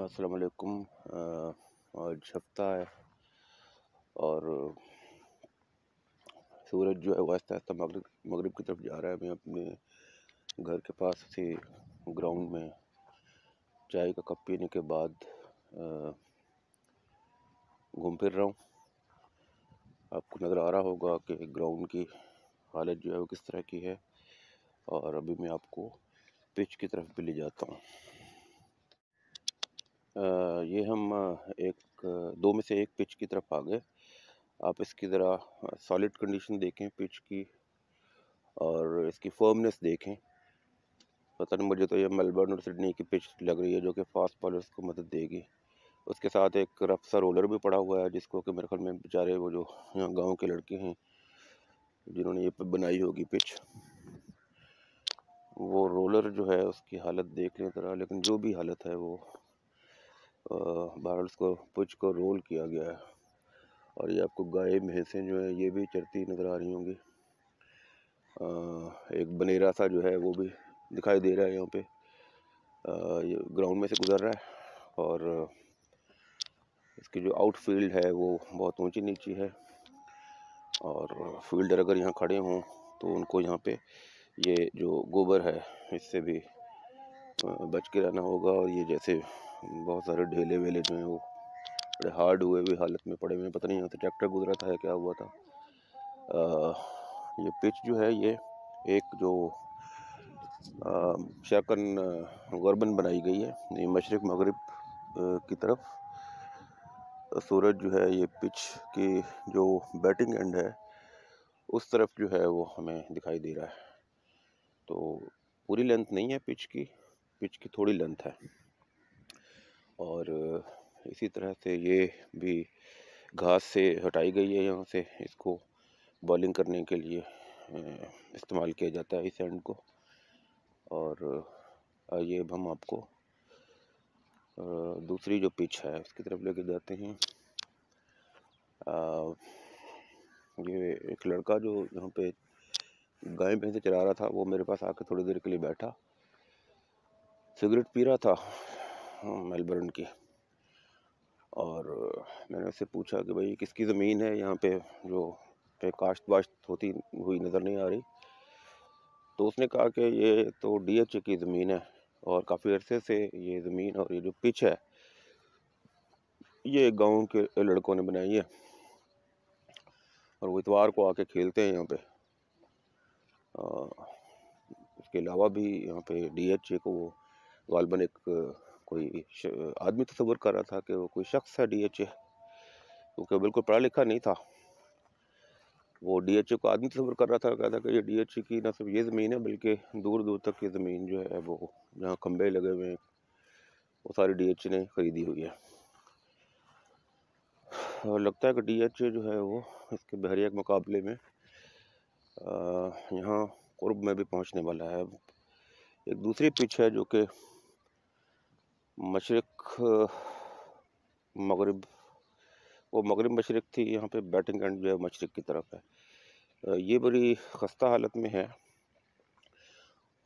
अस्सलाम वालेकुम। आज हफ्ता है और सूरज जो है वो आहिस्ता आहिस्ता मगरिब मगरिब की तरफ जा रहा है। मैं अपने घर के पास से ग्राउंड में चाय का कप पीने के बाद घूम फिर रहा हूँ। आपको नज़र आ रहा होगा कि ग्राउंड की हालत जो है वो किस तरह की है, और अभी मैं आपको पिच की तरफ भी ले जाता हूँ। ये हम एक दो में से एक पिच की तरफ आ गए। आप इसकी ज़रा सॉलिड कंडीशन देखें पिच की, और इसकी फर्मनेस देखें। पता नहीं, मुझे तो ये मेलबर्न और सिडनी की पिच लग रही है जो कि फास्ट बॉलर्स को मदद देगी। उसके साथ एक रफ सा रोलर भी पड़ा हुआ है, जिसको कि मेरे ख्याल में बेचारे वो जो यहाँ गांव के लड़के हैं जिन्होंने ये बनाई होगी पिच, वो रोलर जो है उसकी हालत देख लें ज़रा। लेकिन जो भी हालत है वो बहरहाल उसको पिच को रोल किया गया है। और ये आपको गाय भैंसें जो है ये भी चरती नज़र आ रही होंगी। एक बनेरा सा जो है वो भी दिखाई दे रहा है यहाँ पे। ये ग्राउंड में से गुजर रहा है, और इसकी जो आउटफील्ड है वो बहुत ऊंची नीची है। और फील्डर अगर यहाँ खड़े हों तो उनको यहाँ पे ये जो गोबर है इससे भी बच के रहना होगा। और ये जैसे बहुत सारे ढेले वेले जो हैं वो बड़े हार्ड हुए हुए हालत में पड़े हुए हैं। पता नहीं यहाँ से ट्रैक्टर गुजरा था या क्या हुआ था। ये पिच जो है ये एक जो शाकन गवर्बन बनाई गई है। ये मशरिक मगरिब की तरफ सूरज जो है ये पिच की जो बैटिंग एंड है उस तरफ जो है वो हमें दिखाई दे रहा है। तो पूरी लेंथ नहीं है पिच की थोड़ी लेंथ है। और इसी तरह से ये भी घास से हटाई गई है, यहाँ से इसको बॉलिंग करने के लिए इस्तेमाल किया जाता है इस एंड को। और आइए अब हम आपको दूसरी जो पिच है उसकी तरफ लेके जाते हैं। ये एक लड़का जो यहाँ पे गाय भैंसे चरा रहा था वो मेरे पास आके थोड़ी देर के लिए बैठा, सिगरेट पी रहा था मेलबर्न की। और मैंने उससे पूछा कि भाई किसकी ज़मीन है यहाँ पे जो पे काश्त वाश्त होती हुई नज़र नहीं आ रही। तो उसने कहा कि ये तो डीएचए की ज़मीन है, और काफ़ी अरसे से ये ज़मीन और ये जो पिच है ये गांव के लड़कों ने बनाई है, और वो इतवार को आके खेलते हैं यहाँ पे। इसके अलावा भी यहाँ पे डीएचए को वो गालबन एक कोई आदमी तस्वर कर रहा था कि वो कोई शख्स है डीएचए, क्योंकि बिल्कुल पढ़ा लिखा नहीं था। वो डीएचए को आदमी तस्वर कर रहा था, कहता कि ये डीएचए की न सिर्फ ये ज़मीन है बल्कि दूर दूर तक की ज़मीन जो है वो जहाँ खंबे लगे हुए हैं वो सारी डीएचए ने ख़रीदी हुई है। और लगता है कि डीएचए जो है वो इसके बहरिया के मुकाबले में यहाँ कुर्ब में भी पहुँचने वाला है। एक दूसरी पिच है जो कि मशरिक मगरिब, वो मगरिब मशरिक थी, यहाँ पे बैटिंग एंड जो है मशरिक की तरफ है। ये बड़ी खस्ता हालत में है,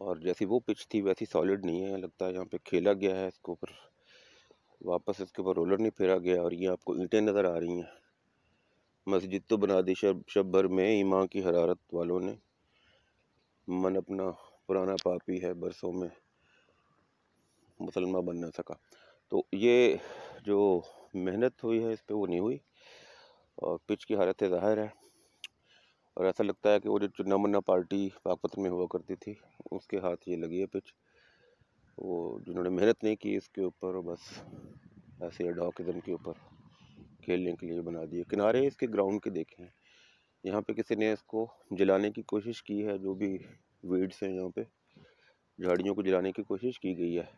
और जैसी वो पिच थी वैसी सॉलिड नहीं है। लगता है यहाँ पे खेला गया है, इसके ऊपर वापस इसके ऊपर रोलर नहीं फेरा गया। और ये आपको ईंटें नज़र आ रही हैं। मस्जिद तो बना दी शब भर में ईमान की हरारत वालों ने, मन अपना पुराना पापी है बरसों में मुसलमान बन ना सका। तो ये जो मेहनत हुई है इस पर वो नहीं हुई, और पिच की हालत ज़ाहिर है। और ऐसा लगता है कि वो जो चुन्ना मुन्ना पार्टी पाकपतन में हुआ करती थी उसके हाथ ये लगी है पिच। वो जिन्होंने मेहनत नहीं की इसके ऊपर, बस ऐसे एडॉक किस्म के ऊपर खेलने के लिए बना दिए। किनारे इसके ग्राउंड के देखें, यहाँ पे किसी ने इसको जलाने की कोशिश की है। जो भी वीड्स हैं यहाँ पे झाड़ियों को जलाने की कोशिश की गई है।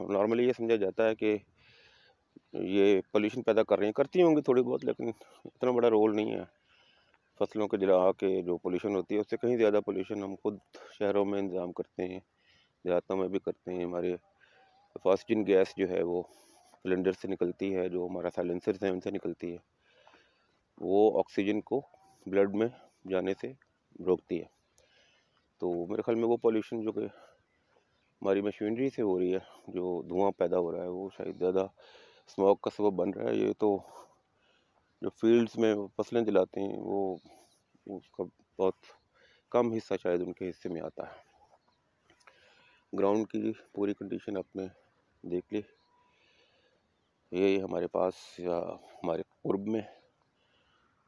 नॉर्मली ये समझा जाता है कि ये पोल्यूशन पैदा कर रही हैं, करती होंगी थोड़ी बहुत, लेकिन इतना बड़ा रोल नहीं है। फसलों को जला के जो पोल्यूशन होती है उससे कहीं ज़्यादा पोल्यूशन हम खुद शहरों में इंतज़ाम करते हैं, देहातों में भी करते हैं। हमारे ऑक्सीजन गैस जो है वो सिलेंडर से निकलती है, जो हमारा साइलेंसर है उनसे निकलती है। वो ऑक्सीजन को ब्लड में जाने से रोकती है। तो मेरे ख्याल में वो पोल्यूशन जो कि हमारी मशीनरी से हो रही है। जो धुआं पैदा हो रहा है वो शायद ज़्यादा स्मॉग का सबब बन रहा है। ये तो जो फील्ड्स में फसलें जलाते हैं वो उसका बहुत कम हिस्सा शायद उनके हिस्से में आता है। ग्राउंड की पूरी कंडीशन आपने देख ली। यही हमारे पास या हमारे पूर्व में,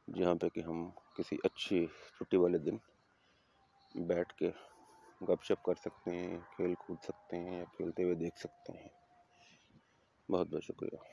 जहाँ पे कि हम किसी अच्छी छुट्टी वाले दिन बैठ के गपशप कर सकते हैं, खेल कूद सकते हैं या खेलते हुए देख सकते हैं। बहुत बहुत शुक्रिया।